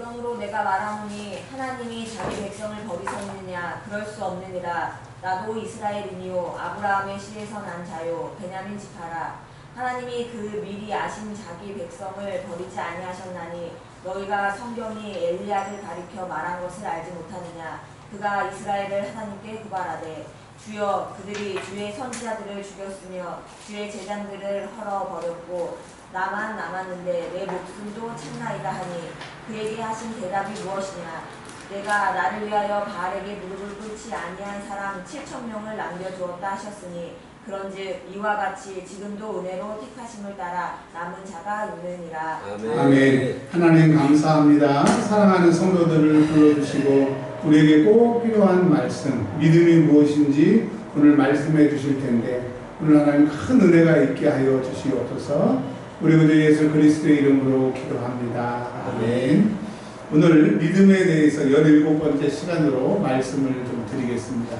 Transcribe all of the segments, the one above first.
그러므로 내가 말하노니 하나님이 자기 백성을 버리셨느냐? 그럴 수 없느니라. 나도 이스라엘이니요 아브라함의 씨에서 난 자요 베냐민 지파라. 하나님이 그 미리 아신 자기 백성을 버리지 아니하셨나니 너희가 성경이 엘리야를 가리켜 말한 것을 알지 못하느냐? 그가 이스라엘을 하나님께 구발하되 주여 그들이 주의 선지자들을 죽였으며 주의 제장들을 헐어버렸고 나만 남았는데 내 목숨도 참나이다 하니 그에게 하신 대답이 무엇이냐? 내가 나를 위하여 바알에게 무릎을 꿇지 아니한 사람 7,000명을 남겨주었다 하셨으니 그런즉 이와 같이 지금도 은혜로 택하심을 따라 남은 자가 있느니라. 아멘. 하나님 감사합니다. 사랑하는 성도들을 불러주시고 우리에게 꼭 필요한 말씀, 믿음이 무엇인지 오늘 말씀해 주실 텐데 오늘 하나님 큰 은혜가 있게 하여 주시옵소서. 우리 구주 예수 그리스도의 이름으로 기도합니다. 아멘. 오늘 믿음에 대해서 17번째 시간으로 말씀을 좀 드리겠습니다.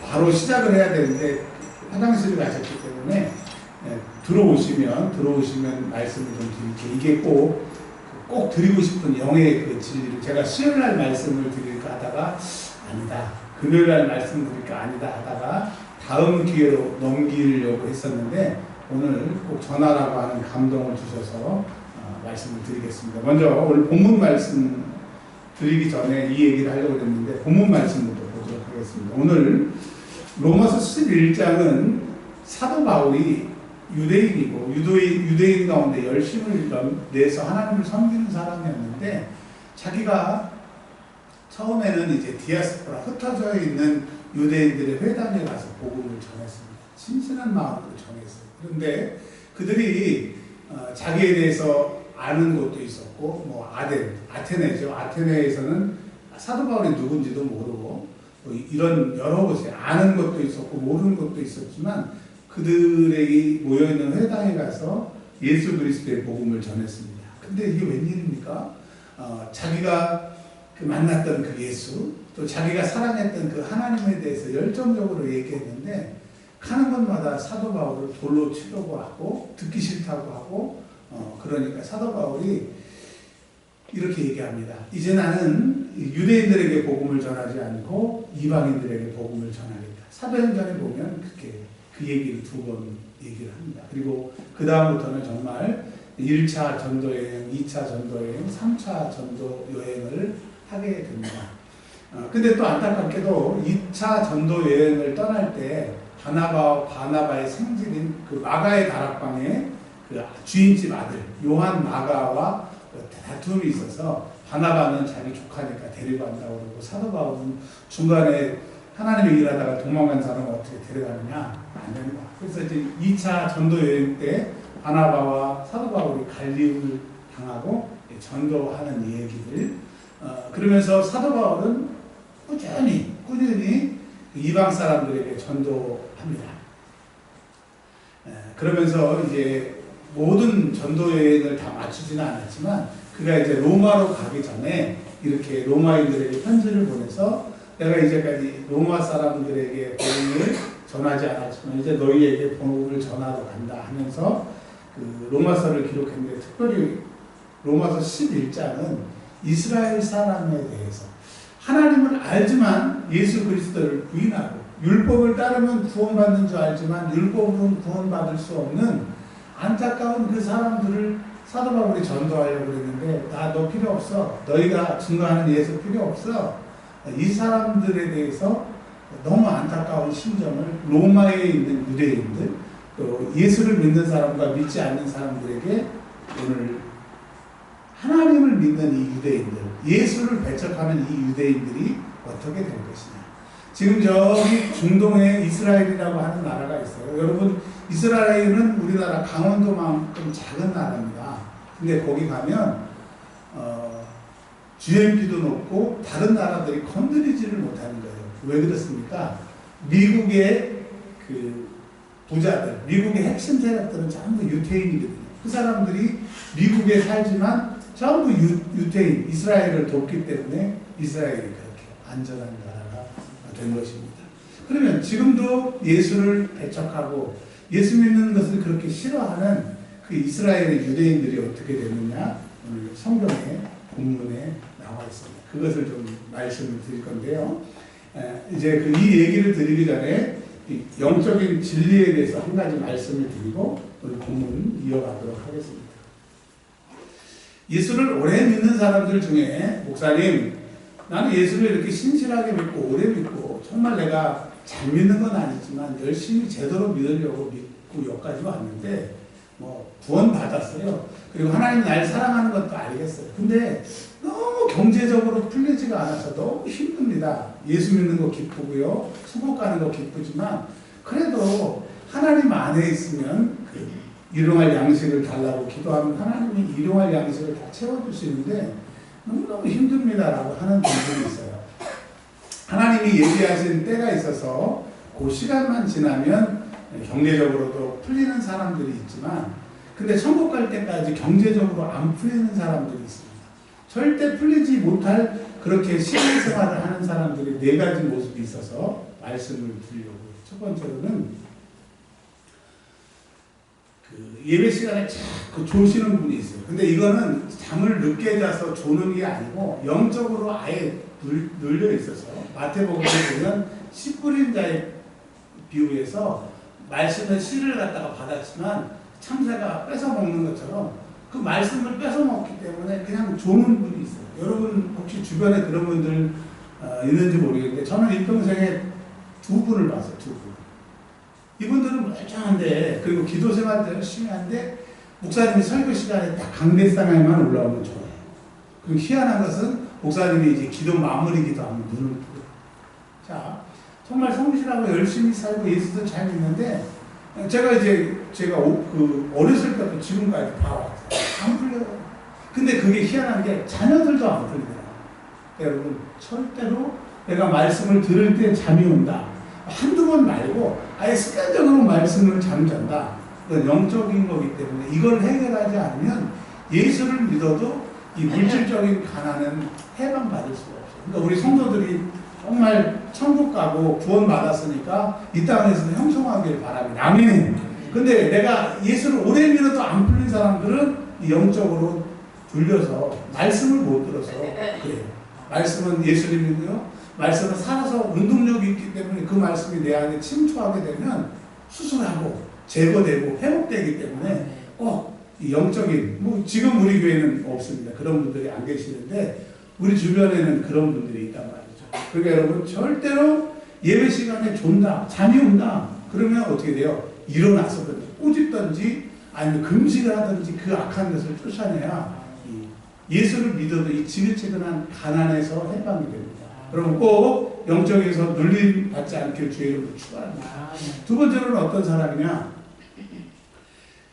바로 시작을 해야 되는데 화장실을 가셨기 때문에 들어오시면 말씀을 좀 드릴게요. 이게 꼭 드리고 싶은 영의 그 진리를 제가 수요일날 말씀을 드릴까 하다가 아니다. 금요일날 말씀 드릴까 아니다 하다가 다음 기회로 넘기려고 했었는데 오늘 꼭 전하라고 하는 감동을 주셔서 말씀을 드리겠습니다. 먼저 오늘 본문 말씀 드리기 전에 이 얘기를 하려고 했는데 본문 말씀부터 보도록 하겠습니다. 오늘 로마서 11장은 사도 바울이 유대인이고 유대인 가운데 열심을 내서 하나님을 섬기는 사람이었는데 자기가 처음에는 이제 디아스포라 흩어져 있는 유대인들의 회당에 가서 복음을 전했습니다. 진실한 마음으로 전했어요. 그런데 그들이 자기에 대해서 아는 것도 있었고 아테네죠. 아테네에서는 사도 바울이 누군지도 모르고 이런 여러 곳에 아는 것도 있었고 모르는 것도 있었지만 그들이 모여있는 회당에 가서 예수 그리스도의 복음을 전했습니다. 근데 이게 웬일입니까? 자기가 만났던 그 예수, 또 자기가 사랑했던 그 하나님에 대해서 열정적으로 얘기했는데 가는 곳마다 사도 바울을 돌로 치려고 하고 듣기 싫다고 하고 그러니까 사도 바울이 이렇게 얘기합니다. 이제 나는 유대인들에게 복음을 전하지 않고 이방인들에게 복음을 전하겠다. 사도행전에 보면 그 얘기를 2번 얘기를 합니다. 그리고 그 다음부터는 정말 1차 전도여행, 2차 전도여행, 3차 전도여행을 하게 됩니다. 근데 또 안타깝게도 2차 전도여행을 떠날 때 바나바의 생질인 그 마가의 다락방에 그 주인집 아들 요한 마가와 다툼이 있어서 바나바는 자기 조카니까 데리고 간다고 그러고 사도 바울은 중간에 하나님의 일하다가 도망간 사람을 어떻게 데려가느냐? 안 되는 거야. 그래서 이제 2차 전도 여행 때 바나바와 사도 바울이 갈림을 당하고 전도하는 얘기들. 그러면서 사도 바울은 꾸준히 이방 사람들에게 전도합니다. 그러면서 이제 모든 전도 여행을 다 마치지는 않았지만 그가 이제 로마로 가기 전에 이렇게 로마인들에게 편지를 보내서 내가 이제까지 로마 사람들에게 복음을 전하지 않았지만 이제 너희에게 복음을 전하러 간다 하면서 그 로마서를 기록했는데 특별히 로마서 11장은 이스라엘 사람에 대해서 하나님을 알지만 예수 그리스도를 부인하고 율법을 따르면 구원받는 줄 알지만 율법으로는 구원받을 수 없는 안타까운 그 사람들을 사도 바울이 전도하려고 그랬는데 너 필요 없어. 너희가 증거하는 예수 필요 없어. 이 사람들에 대해서 너무 안타까운 심정을 로마에 있는 유대인들 또 예수를 믿는 사람과 믿지 않는 사람들에게 오늘 하나님을 믿는 이 유대인들 예수를 배척하는 이 유대인들이 어떻게 될 것이냐. 지금 저기 중동에 이스라엘이라고 하는 나라가 있어요. 여러분 이스라엘은 우리나라 강원도만큼 작은 나라입니다. 근데 거기 가면 GNP도 높고 다른 나라들이 건드리지를 못하는 거예요. 왜 그렇습니까? 미국의 그 부자들, 미국의 핵심 세력들은 전부 유태인이거든요. 그 사람들이 미국에 살지만 전부 유태인, 이스라엘을 돕기 때문에 이스라엘이 그렇게 안전한 나라가 된 것입니다. 그러면 지금도 예수를 배척하고 예수 믿는 것을 그렇게 싫어하는 그 이스라엘의 유대인들이 어떻게 되느냐? 오늘 성경의 본문에 나와 있습니다. 그것을 좀 말씀을 드릴 건데요. 이제 이 얘기를 드리기 전에 영적인 진리에 대해서 한 가지 말씀을 드리고 오늘 본문 이어가도록 하겠습니다. 예수를 오래 믿는 사람들 중에 목사님, 나는 예수를 이렇게 신실하게 믿고 오래 믿고 정말 내가 잘 믿는 건 아니지만 열심히 제대로 믿으려고 믿고 여기까지 왔는데 뭐 구원 받았어요. 그리고 하나님 날 사랑하는 것도 알겠어요. 근데 너무 경제적으로 풀리지가 않아서 너무 힘듭니다. 예수 믿는 거 기쁘고요. 수국 가는 거 기쁘지만 그래도 하나님 안에 있으면 일용할 양식을 달라고 기도하면 하나님이 일용할 양식을 다 채워줄 수 있는데 너무너무 힘듭니다라고 하는 분들이 있어요. 하나님이 예비하신 때가 있어서 그 시간만 지나면 경제적으로도 풀리는 사람들이 있지만 근데 천국 갈 때까지 경제적으로 안 풀리는 사람들이 있습니다. 절대 풀리지 못할 그렇게 신앙생활을 하는 사람들이 네 가지 모습이 있어서 말씀을 드리려고. 첫 번째로는 예배 시간에 자꾸 조시는 분이 있어요. 근데 이거는 잠을 늦게 자서 조는 게 아니고 영적으로 아예 눌려 있어서 마태복음에 보면 씨 뿌린 자의 비유에서 말씀의 씨를 갖다가 받았지만 참새가 뺏어 먹는 것처럼 그 말씀을 뺏어 먹기 때문에 그냥 조는 분이 있어요. 여러분 혹시 주변에 그런 분들 있는지 모르겠는데 저는 일평생에 두 분을 봤어요. 두 분. 이분들은 멀쩡한데 그리고 기도 생활도 열심히 하는데 목사님이 설교 시간에 딱 강대상에만 올라오면 좋아요. 그리고 희한한 것은 목사님이 이제 기도 마무리 기도하면 눈을 뜨고 자 정말 성실하고 열심히 살고 예수도 잘 믿는데 제가 어렸을 때부터 지금까지 봐왔어요. 안 풀려요. 근데 그게 희한한 게 자녀들도 안 풀리더라고요. 여러분 절대로 내가 말씀을 들을 때 잠이 온다. 한두 번 말고 아예 습관적으로 말씀을 잠잔다. 그건 영적인 거기 때문에 이걸 해결하지 않으면 예수를 믿어도 이 물질적인 가난은 해방받을 수가 없어요. 그러니까 우리 성도들이 정말 천국 가고 구원 받았으니까 이 땅에서 형성하길 바랍니다. 아멘. 근데 내가 예수를 오래 믿어도 안 풀린 사람들은 영적으로 돌려서 말씀을 못 들어서 그래요. 말씀은 예수님이고요. 말씀은 살아서 운동력이 있기 때문에 그 말씀이 내 안에 침투하게 되면 수술하고 제거되고 회복되기 때문에 꼭 이 영적인 뭐 지금 우리 교회는 없습니다. 그런 분들이 안 계시는데 우리 주변에는 그런 분들이 있단 말이죠. 그러니까 여러분 절대로 예배 시간에 존다 잠이 온다 그러면 어떻게 돼요? 일어나서든지 꼬집든지 아니면 금식을 하든지 그 악한 것을 쫓아내야 예수를 믿어도 이 지긋지긋한 가난에서 해방이 됩니다. 여러분 꼭 영적에서 눌림 받지 않길 주의 이름으로 축원합니다. 두 번째로는 어떤 사람이냐?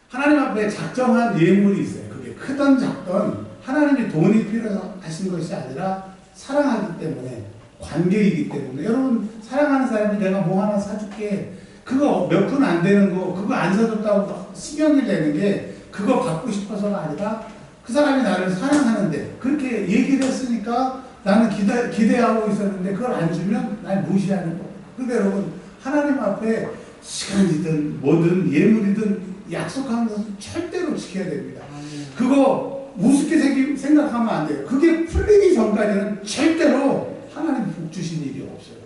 하나님 앞에 작정한 예물이 있어요. 그게 크던 작던 하나님이 돈이 필요하신 것이 아니라 사랑하기 때문에 관계이기 때문에 여러분 사랑하는 사람이 내가 뭐 하나 사줄게 그거 몇 푼 안 되는 거 그거 안 사줬다고 신경을 내는 게 그거 받고 싶어서가 아니라 그 사람이 나를 사랑하는데 그렇게 얘기를 했으니까 나는 기대하고 있었는데 그걸 안 주면 날 무시하는 거예요. 그런데 여러분 하나님 앞에 시간이든 뭐든 예물이든 약속한 것은 절대로 지켜야 됩니다. 그거 우습게 생각하면 안 돼요. 그게 풀리기 전까지는 절대로 하나님 복 주신 일이 없어요.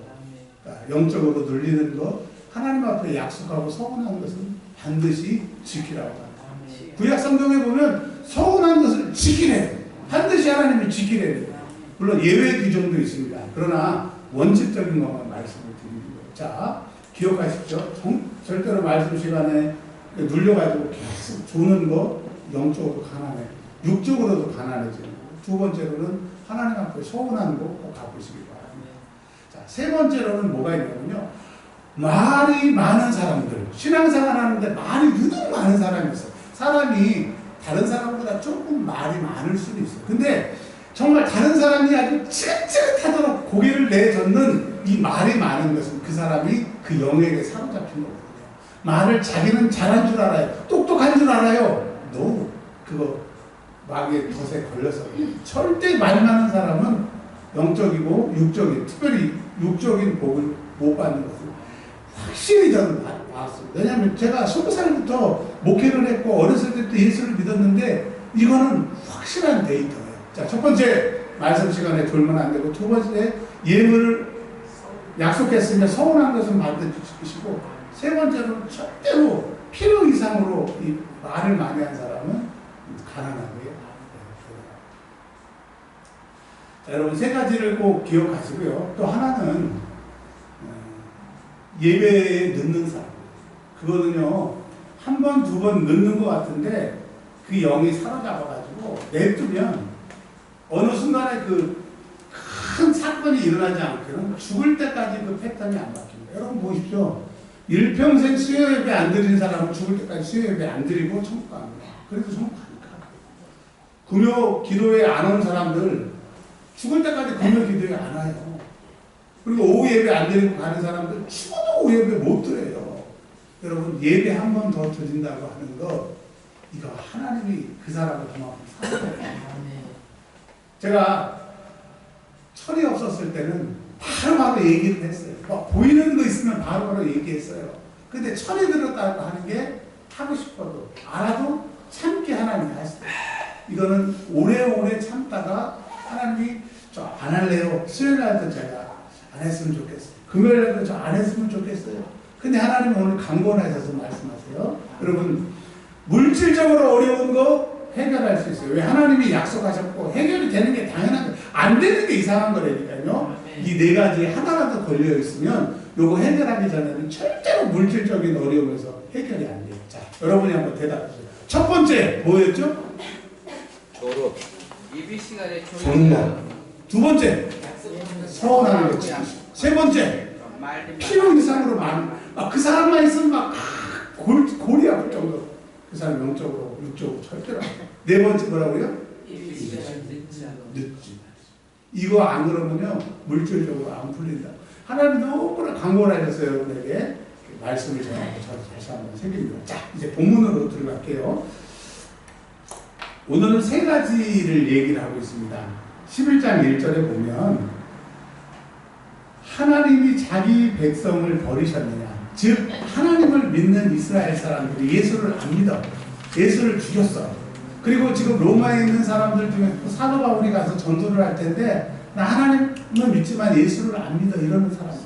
그러니까 영적으로 눌리는 것 하나님 앞에 약속하고 서운한 것은 반드시 지키라고 합니다. 구약 성경에 보면 서운한 것을 지키래. 반드시 하나님이 지키래. 물론 예외 규정도 있습니다. 그러나 원칙적인 것만 말씀을 드리는 거예요. 자, 기억하십시오. 절대로 말씀 시간에 눌려가지고 계속 조는 거 영적으로 가난해. 육적으로도 가난해지는 거. 두 번째로는 하나님 앞에 서운한 거 꼭 갚으시기 바랍니다. 자, 세 번째로는 뭐가 있냐면요. 말이 많은 사람들. 신앙생활 하는데 말이 유독 많은 사람이 있어요. 사람이 다른 사람보다 조금 말이 많을 수도 있어요. 근데 정말 다른 사람이 아주 지긋지긋하도록 고개를 내젓는 이 말이 많은 것은 그 사람이 그 영에게 사로잡힌 거거든요. 말을 자기는 잘한 줄 알아요. 똑똑한 줄 알아요. No. 그거 마귀의 덫에 걸려서 절대 말 많은 사람은 영적이고 육적인 특별히 육적인 복을 못 받는 것을 확실히 저는 봤습니다. 왜냐하면 제가 20살부터 목회를 했고 어렸을 때부터 예수를 믿었는데 이거는 확실히 확실한 데이터예요. 자, 첫 번째 말씀 시간에 돌면 안 되고, 두 번째 예물을 약속했으면 서운한 것은 받아주시고, 세 번째로 절대로 필요 이상으로 이 말을 많이 한 사람은 가난하고요. 자, 여러분 세 가지를 꼭 기억하시고요. 또 하나는 예배에 늦는 사람. 그거는요, 한 번, 두 번 늦는 것 같은데 그 영이 사로잡아가지고 냅두면 어느 순간에 그 큰 사건이 일어나지 않고는 죽을 때까지 그 패턴이 안 바뀝니다. 여러분 보십시오. 일평생 수요 예배 안 드린 사람은 죽을 때까지 수요 예배 안 드리고 천국 갑니다. 그래도 천국 가니까. 금요 기도회 안 온 사람들 죽을 때까지 금요 기도회 안 와요. 그리고 오후 예배 안 드리고 가는 사람들 죽어도 오후 예배 못 드려요. 여러분 예배 한 번 더 드린다고 하는 거, 이거 하나님이 그 사람을 그만큼 사랑해요. 제가 철이 없었을 때는 바로바로 얘기를 했어요. 뭐 보이는 거 있으면 바로바로 얘기했어요. 근데 철이 들었다고 하는 게 하고 싶어도 알아도 참기 하나님이 하시더라고요. 이거는 오래오래 참다가 하나님이 저 안 할래요. 수요일 날도 제가 안 했으면 좋겠어요. 금요일 날도 저 안 했으면 좋겠어요. 근데 하나님은 오늘 강권하셔서 말씀하세요. 여러분 물질적으로 어려운 거 해결할 수 있어요. 왜? 하나님이 약속하셨고 해결이 되는 게 당연한 거예요. 안 되는 게 이상한 거라니까요. 이 네 가지에 하나라도 걸려 있으면 요거 해결하기 전에는 절대로 물질적인 어려움에서 해결이 안 돼요. 자, 여러분이 한번 대답하세요. 첫 번째 뭐였죠? 졸업. 예비 시간에 존나. 두 번째 서운한 거 지키시고. 세 번째 필요 이상으로 그 사람만 있으면 막 골이 아플 정도로 그 사람 영적으로 육적으로 절대로 안 돼. 네 번째 뭐라고요? 늦지. 이거 안 그러면요 물질적으로 안 풀린다. 하나님 너무나 강권하셨어요. 여러분에게 말씀을 제가 다시 한번 새깁니다. 자, 이제 본문으로 들어갈게요. 오늘은 세 가지를 얘기를 하고 있습니다. 11장 1절에 보면 하나님이 자기 백성을 버리셨느냐, 즉 하나님을 믿는 이스라엘 사람들이 예수를 안 믿어. 예수를 죽였어. 그리고 지금 로마에 있는 사람들 중에 사도 바울이 가서 전도를 할 텐데 나 하나님을 믿지만 예수를 안 믿어 이러는 사람들.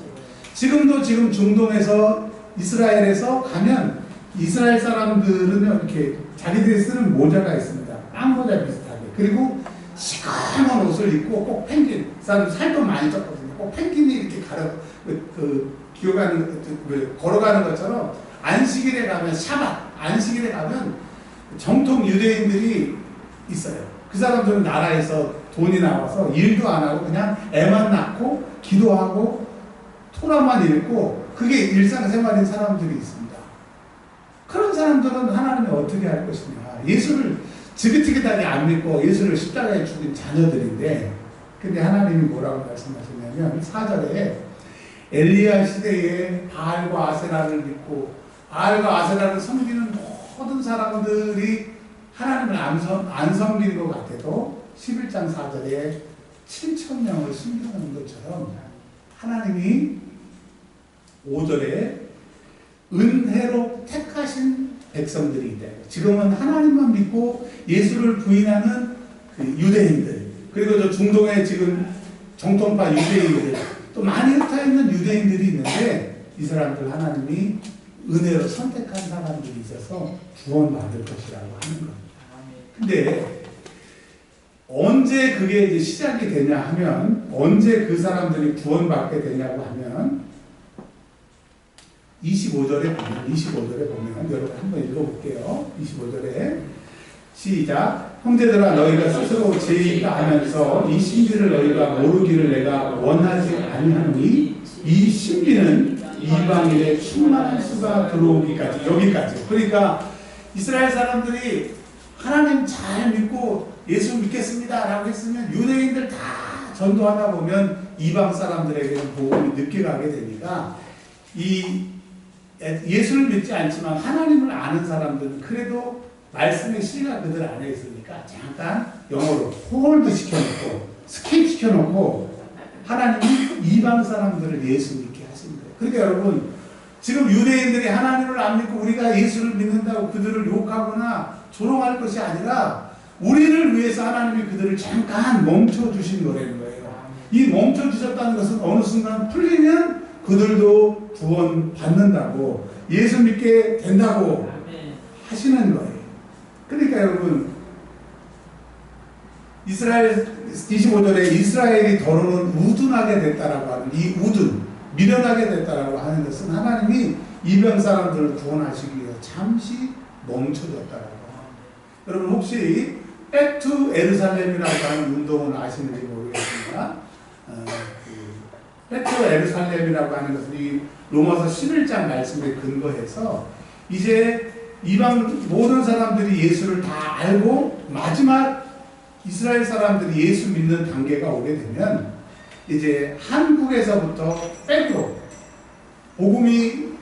지금도 지금 중동에서 이스라엘에서 가면 이스라엘 사람들은요 이렇게 자기들이 쓰는 모자가 있습니다. 빵모자 비슷하게. 그리고 시커먼 옷을 입고 꼭 펭귄, 사람 살도 많이 쪘거든요. 꼭 펭귄이 이렇게 걸어가는 것처럼 안식일에 가면 샤bat, 안식일에 가면 정통 유대인들이 있어요. 그 사람들은 나라에서 돈이 나와서 일도 안 하고 그냥 애만 낳고 기도하고 토라만 읽고 그게 일상생활인 사람들이 있습니다. 그런 사람들은 하나님이 어떻게 할 것이냐. 예수를 지긋지긋하게 안 믿고 예수를 십자가에 죽인 자녀들인데, 근데 하나님이 뭐라고 말씀하셨냐면 4절에 엘리야 시대에 바알과 아세라를 믿고 바알과 아세라를 섬기는 모든 사람들이 하나님을 안 섬기는 것 같아도 11장 4절에 7,000명을 숨겨놓은 것처럼 하나님이 5절에 은혜로 택하신 백성들이 있다. 지금은 하나님만 믿고 예수를 부인하는 그 유대인들, 그리고 저 중동에 지금 정통파 유대인들, 또 많이 흩어있는 유대인들이 있는데 이 사람들 하나님이 은혜로 선택한 사람들이 있어서 구원받을 것이라고 하는 겁니다. 근데 언제 그게 이제 시작이 되냐 하면, 언제 그 사람들이 구원받게 되냐고 하면 25절에 보면 여러분 한번 읽어볼게요. 25절에 시작. 형제들아 너희가 스스로 죄인가 하면서 이 신비를 너희가 모르기를 내가 원하지 아니하니 이 신비는 이방인의 충만한 수가 들어오기까지, 여기까지. 그러니까 이스라엘 사람들이 하나님 잘 믿고 예수 믿겠습니다 라고 했으면 유대인들 다 전도하다 보면 이방 사람들에게는 복음이 늦게 가게 되니까 이 예수를 믿지 않지만 하나님을 아는 사람들은 그래도 말씀의 씨가 그들 안에 있으니까 잠깐 영어로 홀드 시켜놓고 스킵 시켜놓고 하나님이 이방 사람들을 예수 믿게 하신 거예요. 그러니까 여러분 지금 유대인들이 하나님을 안 믿고 우리가 예수를 믿는다고 그들을 욕하거나 조롱할 것이 아니라 우리를 위해서 하나님이 그들을 잠깐 멈춰주신 거라는 거예요. 이 멈춰주셨다는 것은 어느 순간 풀리면 그들도 구원 받는다고, 예수 믿게 된다고 하시는 거예요. 그러니까 여러분, 이스라엘 25절에 이스라엘이 더러는 우둔하게 됐다라고 하는 이 우둔, 미련하게 됐다라고 하는 것은 하나님이 이방 사람들을 구원하시기 위해서 잠시 멈춰졌다라고 합니다. 여러분 혹시 Back to 예루살렘이라고 하는 운동은 아시는지 모르겠습니다. Back to 예루살렘이라고 하는 것은 이 로마서 11장 말씀에 근거해서 이제 이방 모든 사람들이 예수를 다 알고 마지막 이스라엘 사람들이 예수 믿는 단계가 오게 되면 이제 한국에서부터 백으로 복음이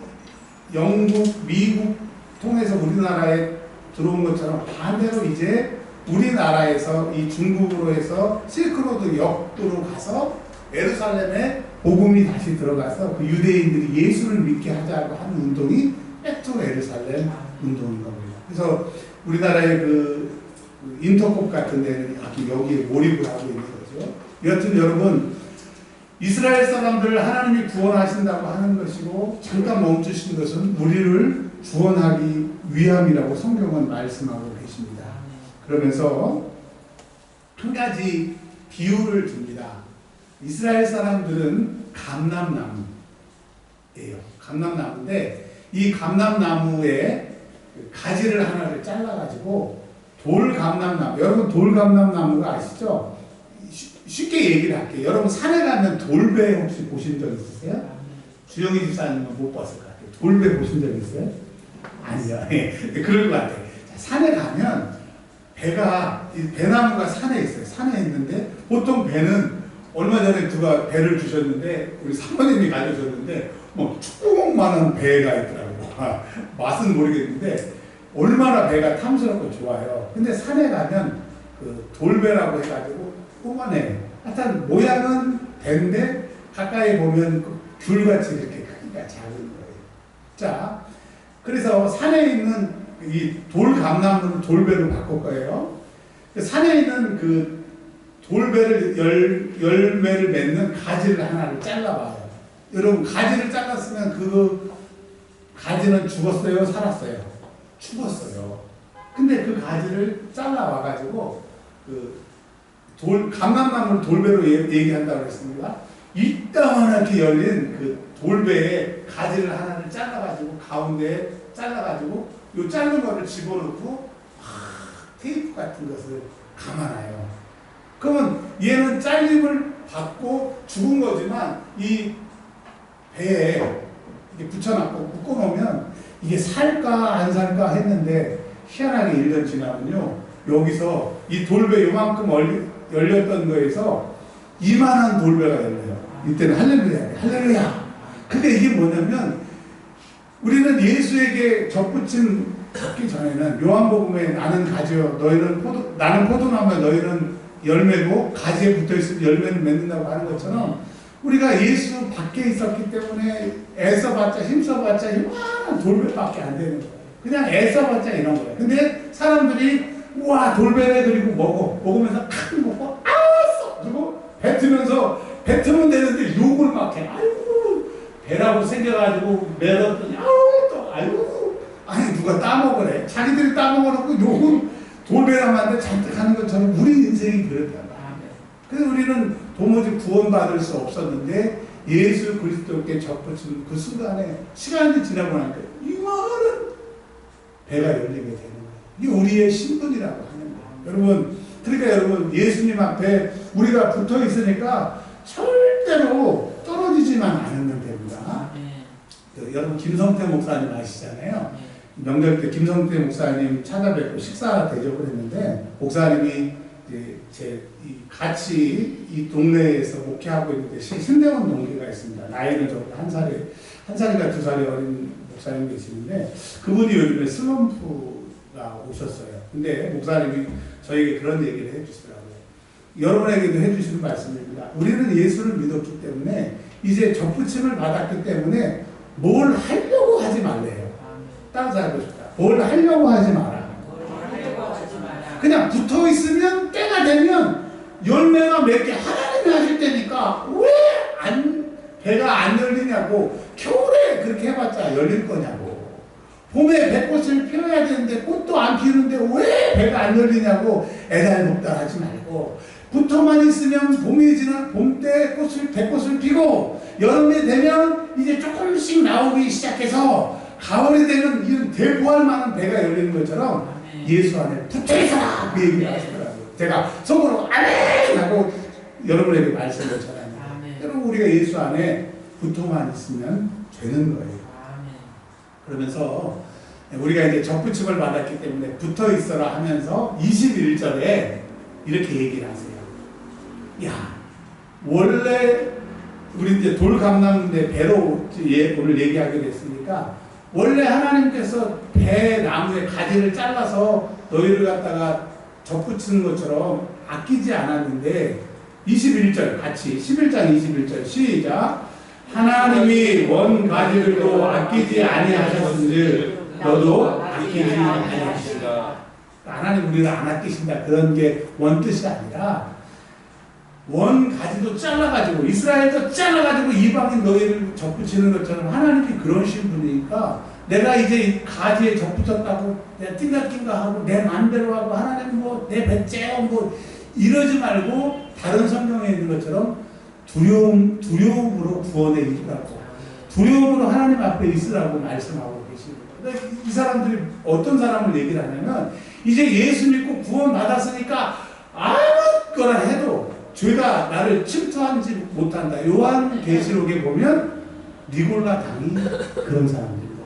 영국, 미국 통해서 우리나라에 들어온 것처럼 반대로 이제 우리나라에서 이 중국으로 해서 실크로드 역도로 가서 예루살렘에 복음이 다시 들어가서 그 유대인들이 예수를 믿게 하자고 하는 운동이 백투 예루살렘 운동인 겁니다. 그래서 우리나라의 그 인터콥 같은 데는 여기에 몰입을 하고 있는 거죠. 여튼 여러분, 이스라엘 사람들을 하나님이 구원하신다고 하는 것이고 잠깐 멈추신 것은 우리를 구원하기 위함이라고 성경은 말씀하고 계십니다. 그러면서 한 가지 비유를 줍니다. 이스라엘 사람들은 감람나무예요. 감람나무인데 이 감람나무에 가지를 하나를 잘라가지고 돌감람나무, 여러분 돌감람나무가 아시죠? 쉽게 얘기를 할게요. 여러분 산에 가면 돌배 혹시 보신 적 있으세요? 주영희 집사님은 못 봤을 것 같아요. 돌배 보신 적 있어요? 아니요. 그럴 것 같아요. 산에 가면 배가, 배나무가 산에 있어요. 산에 있는데 보통 배는 얼마 전에 누가 배를 주셨는데 우리 사모님이 가져오셨는데 뭐 축구공만한 배가 있더라고요. 맛은 모르겠는데 얼마나 배가 탐스럽고 좋아요. 근데 산에 가면 그 돌배라고 해가지고 조그만해. 하여튼 모양은 배인데 가까이 보면 그 귤같이 이렇게 크기가 작은 거예요. 자, 그래서 산에 있는 이 돌감나무를 돌배로 바꿀 거예요. 산에 있는 그 돌배를 열매를 맺는 가지를 하나를 잘라봐요. 여러분 가지를 잘랐으면 그 가지는 죽었어요? 살았어요? 죽었어요. 근데 그 가지를 잘라와가지고 그 감람나무를 돌배로 얘기한다고 했습니다. 이따만하게 열린 그 돌배에 가지를 하나를 잘라가지고 가운데에 잘라가지고 요 자른 거를 집어넣고 테이프 같은 것을 감아놔요. 그러면 얘는 잘림을 받고 죽은 거지만 이 배에 이렇게 붙여놨고 묶어놓으면 이게 살까 안 살까 했는데 희한하게 1년 지나면요 여기서 이 돌배 요만큼 열렸던 거에서 이만한 돌배가 열려요. 이때는 할렐루야, 할렐루야. 근데 이게 뭐냐면 우리는 예수에게 접붙임 받기 전에는 요한복음에 나는 가지요 나는 포도나무에 너희는 열매고 가지에 붙어있으면 열매를 맺는다고 하는 것처럼 우리가 예수 밖에 있었기 때문에 애써봤자 힘써봤자 이만한 돌배밖에 안 되는 거예요. 그냥 애써봤자 이런 거예요. 근데 사람들이 우와 돌배네 그리고 먹으면서 칵 먹고 아우 그리고 뱉으면 되는데 욕을 막 해. 아이고 배라고 생겨가지고 매었더니 아니 누가 따먹으래. 자기들이 따먹어놓고 욕은 돌배람한테 잔뜩 하는 것처럼 우리 인생이 그렇단 말이에요. 그래서 우리는 도무지 구원받을 수 없었는데 예수 그리스도께 접붙인 그 순간에 시간이 지나고 나니까 이만한 배가 열리게 되는 거예요. 이게 우리의 신분이라고 하는 거예요. 여러분, 그러니까 여러분 예수님 앞에 우리가 붙어 있으니까 절대로 떨어지지만 않으면 됩니다. 여러분 김성태 목사님 아시잖아요. 명절 때 김성태 목사님 찾아뵙고 식사 대접을 했는데 목사님이 이제 같이 이 동네에서 목회하고 있는데 신대원 동기가 있습니다. 나이는 저보다 한 살인가 2살이 어린 목사님 계시는데 그분이 요즘에 슬럼프가 오셨어요. 근데 목사님이 저에게 그런 얘기를 해주시더라고요. 여러분에게도 해주시는 말씀입니다. 우리는 예수를 믿었기 때문에 이제 접붙임을 받았기 때문에 뭘 하려고 하지 말래요. 따라서 하고 싶다. 뭘 하려고 하지 마라. 그냥 붙어 있으면 때가 되면 열매가 맺게 하나님이 하실 때니까 왜 배가 안 열리냐고. 겨울에 그렇게 해봤자 열릴 거냐고. 봄에 배꽃을 피워야 되는데 꽃도 안 피우는데 왜 배가 안 열리냐고 애달복달 하지 말고, 붙어만 있으면 봄이 지나 봄 때 배꽃을 피고, 여름이 되면 이제 조금씩 나오기 시작해서 가을이 되면 이런 대부할 만한 배가 열리는 것처럼 예수 안에 붙어있어라, 그 얘기를 하시더라고요. 제가 속으로 아멘 하고 여러분에게 말씀을 전합니다. 여러분, 우리가 예수 안에 붙어만 있으면 되는 거예요. 그러면서 우리가 이제 접붙임을 받았기 때문에 붙어 있어라 하면서 21절에 이렇게 얘기를 하세요. 야, 원래 우리 이제 돌감나무인데 배로 오늘 얘기하게 됐으니까, 원래 하나님께서 배 나무의 가지를 잘라서 너희를 갖다가 접붙이는 것처럼 아끼지 않았는데, 21절 같이 11장 21절 시작. 하나님이 원 가지들도 아끼지 아니하셨은즉 너도 아끼지 아니하시리라. 하나님 우리를 안 아끼신다, 그런 게 원뜻이 아니라, 원 가지도 잘라가지고 이스라엘도 잘라가지고 이방인 너희를 접붙이는 것처럼 하나님이 그러신 분이니까, 내가 이제 가지에 접붙였다고 내가 띵가띵가 하고 내 마음대로 하고 하나님 뭐 내 배째요 뭐 이러지 말고, 다른 성경에 있는 것처럼 두려움으로 구원에 이르라고, 두려움으로 하나님 앞에 있으라고 말씀하고 계십니다. 이 사람들이 어떤 사람을 얘기를 하냐면, 이제 예수 믿고 구원 받았으니까 아무거나 해도 죄가 나를 침투하지 못한다. 요한계시록에 보면 니골라 당이 그런 사람들입니다.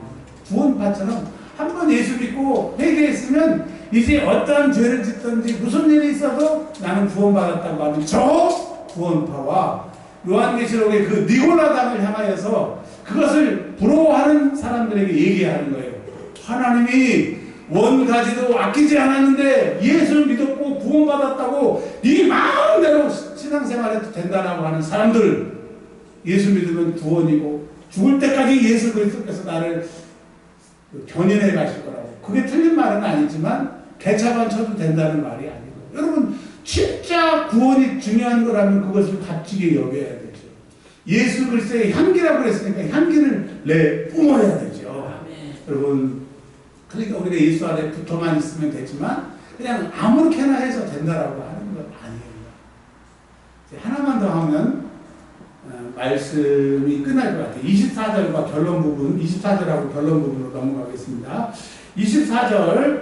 구원파처럼 한 번 예수 믿고 회개했으면 이제 어떠한 죄를 짓든지 무슨 일이 있어도 나는 구원받았다고 하는 저 구원파와, 요한계시록의 그 니골라당을 향하여서 그것을 부러워하는 사람들에게 얘기하는 거예요. 하나님이 원 가지도 아끼지 않았는데 예수를 믿었고 구원받았다고 네 마음대로 신앙생활해도 된다라고 하는 사람들, 예수 믿으면 구원이고 죽을 때까지 예수 그리스도께서 나를 견인해 가실 거라고. 그게 틀린 말은 아니지만 개차반 쳐도 된다는 말이 아니고, 여러분 진짜 구원이 중요한 거라면 그것을 값지게 여겨야 되죠. 예수 그리스도의 향기라고 그랬으니까 향기를 뿜어야 되죠. 여러분, 그러니까 우리가 예수 안에 붙어만 있으면 되지만 그냥 아무렇게나 해서 된다라고 하는 건 아니에요. 하나만 더 하면 말씀이 끝날 것 같아요. 24절과 결론 부분, 24절하고 결론 부분으로 넘어가겠습니다. 24절,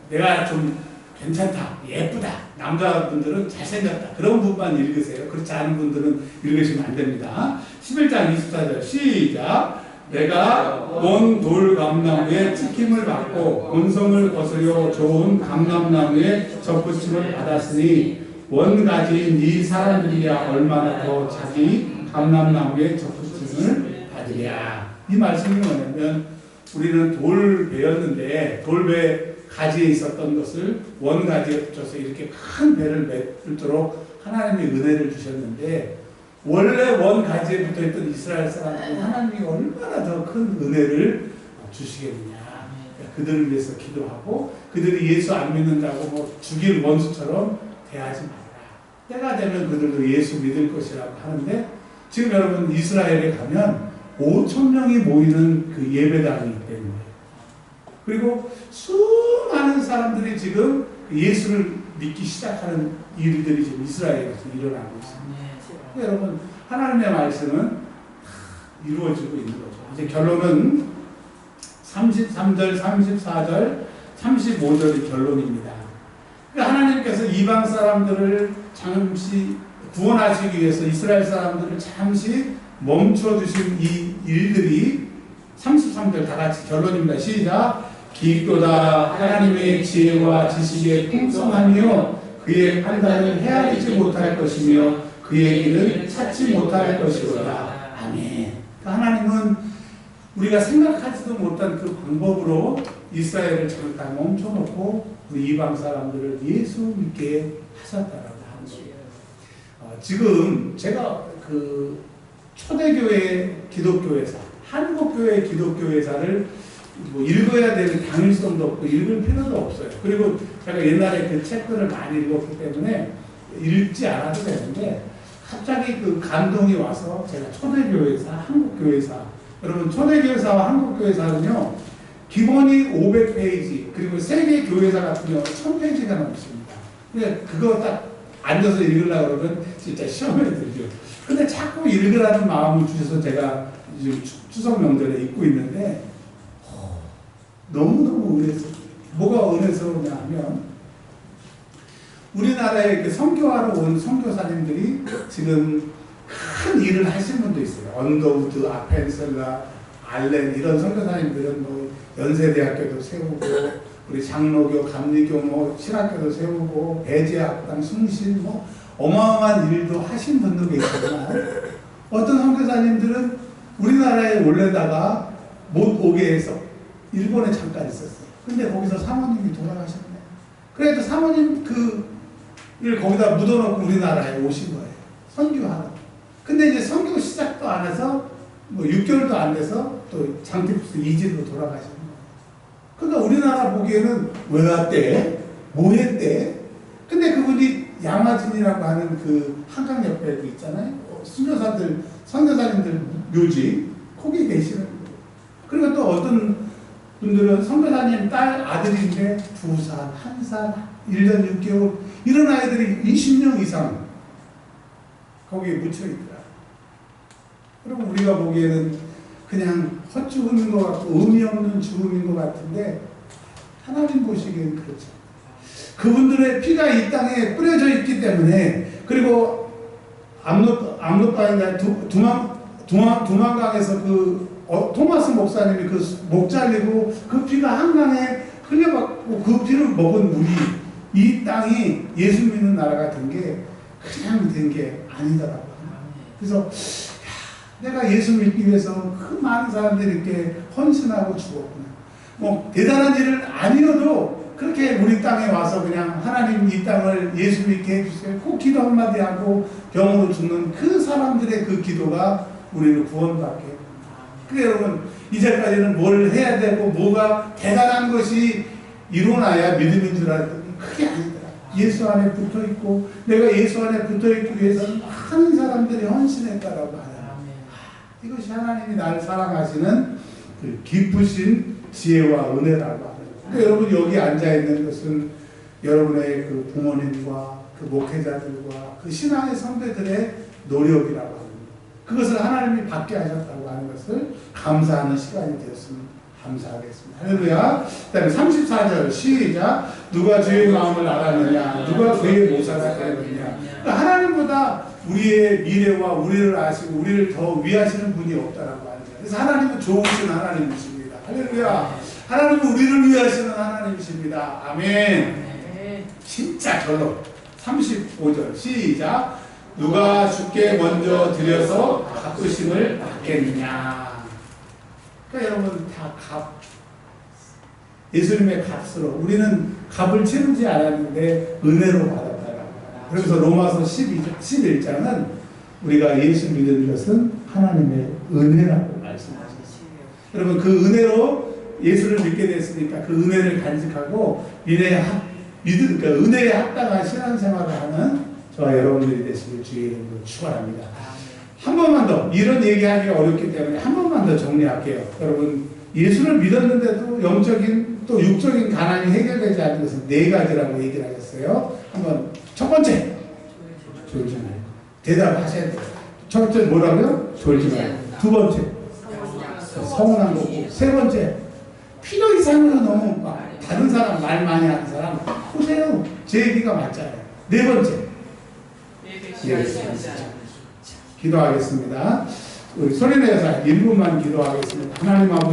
내가 좀 괜찮다, 예쁘다, 남자분들은 잘생겼다, 그런 부분만 읽으세요. 그렇지 않은 분들은 읽으시면 안 됩니다. 11장 24절 시작. 내가 원 돌감나무에 찍힘을 받고 본성을 거스려 좋은 감람나무에 접붙임을 받았으니 원가지인 이 사람들이야 얼마나 더 자기 감람나무에 접붙임을 받으랴. 이 말씀이 뭐냐면, 우리는 돌배였는데 돌배 가지에 있었던 것을 원가지에 붙여서 이렇게 큰 배를 맺도록 하나님의 은혜를 주셨는데, 원래 원가지에 붙어있던 이스라엘 사람들은 하나님이 얼마나 더 큰 은혜를 주시겠느냐. 그들을 위해서 기도하고, 그들이 예수 안 믿는다고 뭐 죽일 원수처럼 대하지 말라. 때가 되면 그들도 예수 믿을 것이라고 하는데, 지금 여러분 이스라엘에 가면 5,000명이 모이는 그 예배당이 있기 때문에, 그리고 수많은 사람들이 지금 예수를 믿기 시작하는 일들이 지금 이스라엘에서 일어나고 있습니다. 여러분, 하나님의 말씀은 이루어지고 있는 거죠. 이제 결론은 33절, 34절, 35절이 결론입니다. 그러니까 하나님께서 이방 사람들을 잠시 구원하시기 위해서 이스라엘 사람들을 잠시 멈춰주신 이 일들이 33절 다 같이 결론입니다. 시작. 기껏다 하나님의 지혜와 지식에 풍성하며 그의 판단을 헤아리지 못할 것이며 그의 길을 찾지 못할 것이로다. 아멘. 하나님은 우리가 생각하지도 못한 그 방법으로 이스라엘을 잠깐 멈춰놓고 우리 이방 사람들을 예수 믿게 하셨다라고 하는 거예요. 지금 제가 그 초대교회 기독교회사, 한국교회 기독교회사를 뭐 읽어야 되는 당위성도 없고 읽을 필요도 없어요. 그리고 제가 옛날에 그 책들을 많이 읽었기 때문에 읽지 않아도 되는데 갑자기 그 감동이 와서 제가 초대교회사, 한국교회사, 여러분 초대교회사와 한국교회사는요 기본이 500페이지 그리고 세계교회사 같은 경우는 1000페이지가 넘습니다. 근데 그거 딱 앉아서 읽으려고 그러면 진짜 시험에 들죠. 근데 자꾸 읽으라는 마음을 주셔서 제가 지금 추석 명절에 읽고 있는데 너무너무 은혜스러워요. 뭐가 은혜스러우냐 하면 우리나라에 그 선교하러 온 선교사님들이 지금 큰 일을 하신 분도 있어요. 언더우드, 아펜셀라, 알렌 이런 선교사님들은 뭐 연세대학교도 세우고 우리 장로교, 감리교 뭐 신학교도 세우고 배제학당, 숭신 뭐 어마어마한 일도 하신 분도 계시지만 어떤 선교사님들은 우리나라에 올려다가 못 오게 해서 일본에 잠깐 있었어요. 근데 거기서 사모님이 돌아가셨네. 그래도 사모님 그를 거기다 묻어놓고 우리나라에 오신 거예요. 선교하러. 근데 이제 선교 시작도 안 해서 뭐 6개월도 안 돼서 또 장티푸스 이진으로 돌아가신 거예요. 그러니까 우리나라 보기에는 왜 왔대? 뭐 했대? 근데 그분이 양화진이라고 하는 그 한강 옆에 그 있잖아요. 선교사들, 선교사님들 묘지 거기 계시는 거예요. 그리고 또 어떤 분들은 선교사님 딸 아들인데 2살, 1살, 1년 6개월 이런 아이들이 20명 이상 거기에 묻혀있더라. 그리고 우리가 보기에는 그냥 헛죽음인 것 같고 의미 없는 죽음인 것 같은데 하나님 보시기엔 그렇죠. 그분들의 피가 이 땅에 뿌려져 있기 때문에 그리고 압록강이나 두만강에서 토마스 목사님이 그 목 잘리고 그 피가 한강에 흘려받고 그 피를 먹은 물이 이 땅이 예수 믿는 나라가 된 게 그냥 된 게 아니더라고요. 그래서 내가 예수 믿기 위해서 그 많은 사람들이 이렇게 헌신하고 죽었구나. 뭐 대단한 일은 아니어도 그렇게 우리 땅에 와서 그냥 하나님 이 땅을 예수 믿게 해주세요. 꼭 기도 한마디 하고 병으로 죽는 그 사람들의 그 기도가 우리를 구원받게 합니다. 그래 여러분 이제까지는 뭘 해야 되고 뭐가 대단한 것이 이루어나야 믿음인 줄 알았더니 그게 아니더라. 예수 안에 붙어있고 내가 예수 안에 붙어있기 위해서는 많은 사람들이 헌신했다라고 하는 이것이 하나님이 나를 사랑하시는 그 깊으신 지혜와 은혜라고 하는 거예요. 그러니까 여러분 여기 앉아있는 것은 여러분의 그 부모님과 그 목회자들과 그 신앙의 선배들의 노력이라고 합니다. 그것을 하나님이 받게 하셨다고 하는 것을 감사하는 시간이 되었으면 감사하겠습니다. 할렐루야. 그 다음에 34절 시작. 누가 주의 마음을 알았느냐 누가 그의 모사가 되느냐. 그러니까 하나님보다 우리의 미래와 우리를 아시고 우리를 더 위하시는 분이 없다라고 하는 거예요. 그래서 하나님은 좋으신 하나님이십니다. 할렐루야. 하나님은 우리를 위하시는 하나님이십니다. 아멘. 진짜 절로 35절 시작. 누가 주께 먼저 드려서 갚으심을 받겠느냐. 그러니까 여러분 다 예수님의 값으로 우리는 값을 치르지 않았는데 은혜로 받았다라고. 그래서 로마서 11장은 우리가 예수 믿는 것은 하나님의 은혜라고 말씀하셨습니다. 여러분 그 은혜로 예수를 믿게 됐으니까 그 은혜를 간직하고 그러니까 은혜에 합당한 신앙생활을 하는 저와 여러분들이 되시길 주의 이름으로 축원합니다. 한 번만 더 이런 얘기하기가 어렵기 때문에 한 번만 더 정리할게요. 여러분 예수를 믿었는데도 영적인 또 육적인 가난이 해결되지 않는 것은 4가지라고 얘기를 하셨어요. 한번 첫 번째 졸지 말고 대답하셔야 돼요. 첫 번째 뭐라고요? 졸지 말고. 두 번째 서운한 거고. 세 번째 필요 이상으로 너무 다른 사람 말 많이 하는 사람 보세요. 제 얘기가 맞잖아요. 네 번째 기도하겠습니다. 우리 소리내서 1분만 기도하겠습니다. 하나님 아버지